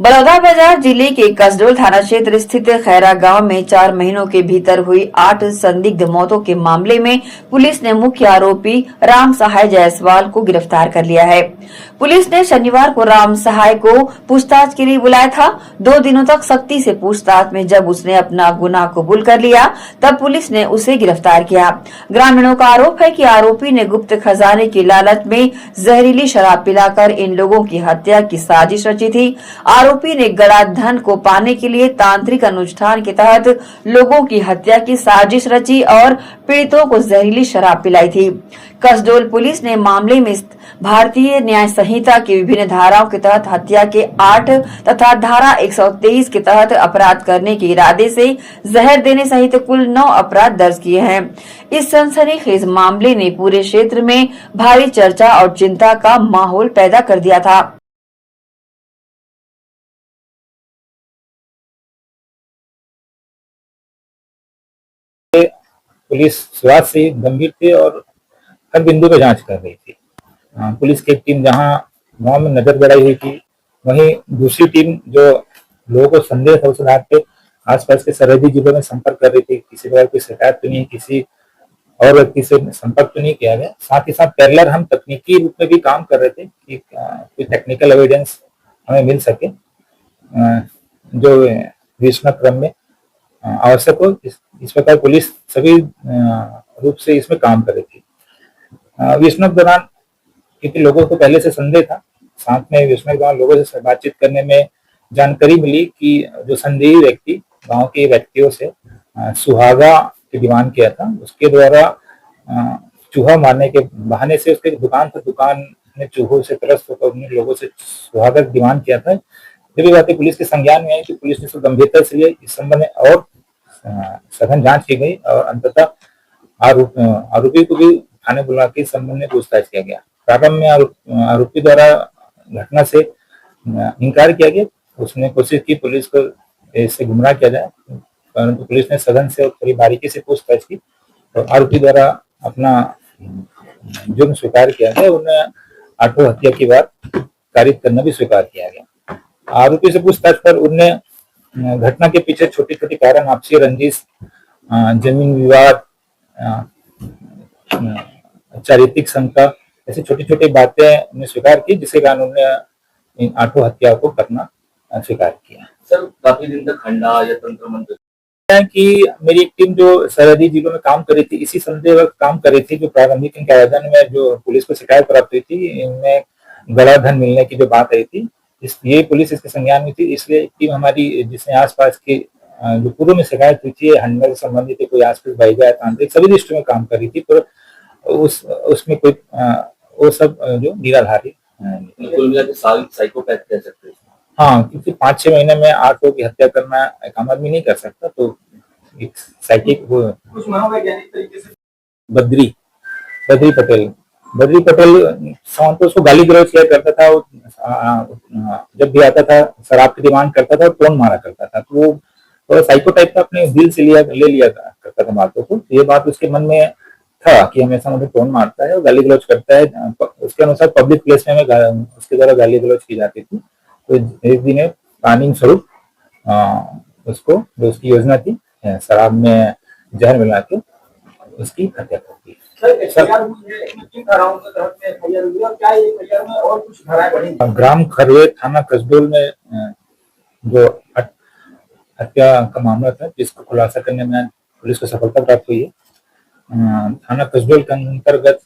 बलौदाबाजार जिले के कसडोल थाना क्षेत्र स्थित खैरा गांव में 4 महीनों के भीतर हुई 8 संदिग्ध मौतों के मामले में पुलिस ने मुख्य आरोपी राम सहाय जायसवाल को गिरफ्तार कर लिया है। पुलिस ने शनिवार को राम सहाय को पूछताछ के लिए बुलाया था। 2 दिनों तक सख्ती से पूछताछ में जब उसने अपना गुनाह कबूल कर लिया, तब पुलिस ने उसे गिरफ्तार किया। ग्रामीणों का आरोप है कि आरोपी ने गुप्त खजाने की लालच में जहरीली शराब पिलाकर इन लोगों की हत्या की साजिश रची थी। आरोपी ने गड़ा धन को पाने के लिए तांत्रिक अनुष्ठान के तहत लोगों की हत्या की साजिश रची और पीड़ितों को जहरीली शराब पिलाई थी। कसडोल पुलिस ने मामले में भारतीय न्याय संहिता की विभिन्न धाराओं के तहत हत्या के 8 तथा धारा 123 के तहत अपराध करने के इरादे से जहर देने सहित कुल 9 अपराध दर्ज किए हैं। इस सनसनीखेज मामले ने पूरे क्षेत्र में भारी चर्चा और चिंता का माहौल पैदा कर दिया था। पुलिस शुरुआत से गंभीर थी और हर बिंदु पर जांच कर रही थी। पुलिस की एक टीम जहां गांव में नजर गड़ाई हुई थी, वहीं दूसरी टीम जो लोगों को संदेह था उस आधार पे आसपास के सरहदी जिलों में संपर्क कर रही थी। किसी प्रकार की शिकायत तो नहीं, किसी और व्यक्ति से संपर्क तो नहीं किया गया। साथ ही साथ पैरेलल हम तकनीकी रूप में भी काम कर रहे थे कि कोई टेक्निकल एविडेंस हमें मिल सके जो विवेचना क्रम में आवश्यक हो। इस प्रकार पुलिस सभी रूप से इसमें काम कर रही थी। विवेचना के दौरान क्योंकि लोगों को पहले से संदेह था, साथ में विवेचना के दौरान लोगों से बातचीत करने में जानकारी मिली कि जो संदेही व्यक्ति गांव के व्यक्तियों से सुहागा की डिमांड किया था, उसके द्वारा चूहा मारने के बहाने से उसके दुकान में चूहों से त्रस्त होकर उन्हें लोगों से सुहागा की डिमांड किया था। जब ये बातें पुलिस के संज्ञान में आई तो पुलिस ने इसको गंभीरता से लिया। इस संबंध में और सघन जांच की गई और अंततः आरोपी को भी थाने बुला के इस संबंध में पूछताछ किया गया। प्रारंभ में आरोपी द्वारा घटना से इनकार किया गया। उसने कोशिश की पुलिस को इससे गुमराह किया जाए, परंतु पुलिस ने सघन से और थोड़ी बारीकी से पूछताछ की और आरोपी द्वारा अपना जुर्म स्वीकार किया गया। उन्हें 8 हत्या की बात कारित करना भी स्वीकार किया गया। आरोपी से पूछताछ पर उन्हें घटना के पीछे छोटी छोटी कारण, आपसी रंजिश, जमीन विवाद, चारित्रिक शंका, ऐसी छोटी छोटी बातें उन्हें स्वीकार की, जिसके कारण उन्हें इन 8 हत्याओं को करना स्वीकार किया। सर, काफी दिन तक खंडा या तंत्र मंत्र कि मेरी एक टीम जो सरहदी जिलों में काम कर रही थी, इसी संदेह वक्त काम कर रही थी। जो प्रारंभिक इनके आवेदन में जो पुलिस को शिकायत प्राप्त हुई थी, इनमें गड़ा धन मिलने की जो बात आई थी, ये पुलिस इसके संज्ञान में थी। इसलिए टीम हमारी, जिसने आसपास के जो पूर्व में शिकायत हुई थी, हंडा से संबंधित कोई आसपास बाईजा तांत्रिक सभी दृष्टि में काम कर रही थी, पर उसमें कोई वो सब जो निराधारी कुल मिला के साइकोपैथ कह सकते हैं। हाँ, क्योंकि 5-6 महीने में 8 लोगों की हत्या करना एक आम आदमी नहीं कर सकता। तो एक साइकिक वो कुछ मनोवैज्ञानिक तरीके से बद्री पटेल सावन तो उसको गाली गलौज किया करता था। जब भी आता था शराब की डिमांड करता था और टोन मारा करता था। तो वो थोड़ा साइको टाइप का अपने दिल से ले लिया करता था बातों को। ये बात उसके मन में था कि हमेशा मुझे टोन मारता है और गाली गलौज करता है। उसके अनुसार पब्लिक प्लेस में हमें उसके द्वारा गाली गलौज की जाती थी। तो एक दिन प्लानिंग स्वरूप उसको, जो उसकी योजना थी, शराब में जहर मिला के उसकी हत्या कर दी। ग्राम खरवे थाना कसडोल में जो हत्या का मामला था, जिसको खुलासा करने में पुलिस को सफलता प्राप्त हुई है। थाना कसडोल के अंतर्गत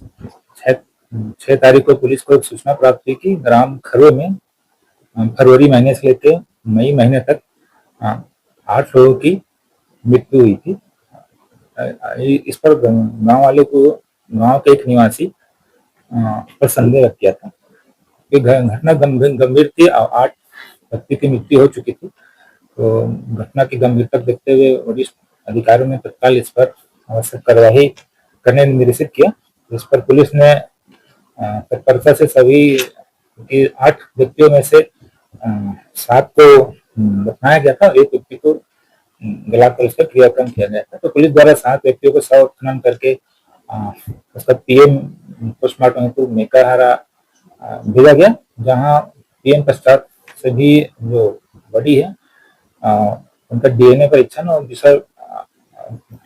6 तारीख को पुलिस को एक सूचना प्राप्त हुई कि ग्राम खरवे में फरवरी महीने से लेकर मई महीने तक 8 लोगों की मृत्यु हुई थी। इस पर गांव के एक निवासी पर संदेह रख किया था कि घटना गंभीर थी। 8 व्यक्ति की मृत्यु हो चुकी थी। तो घटना की गंभीरता देखते हुए वरिष्ठ अधिकारियों ने तत्काल इस पर आवश्यक कार्यवाही करने निर्देशित किया। इस पर पुलिस ने तत्परता से सभी 8 व्यक्तियों में से 7 को दफनाया गया था। एक व्यक्ति को गलाकर उसका क्रियाक्रम किया गया था। तो पुलिस द्वारा 7 व्यक्तियों को शव खनन करके उसका पीएम पोस्टमार्टम हेतु मेकाहारा भेजा गया, जहां पीएम पश्चात सभी जो बॉडी है उनका डीएनए परीक्षण और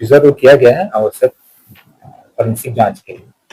रिजर्व किया गया है आवश्यक फॉरेंसिक जांच के लिए।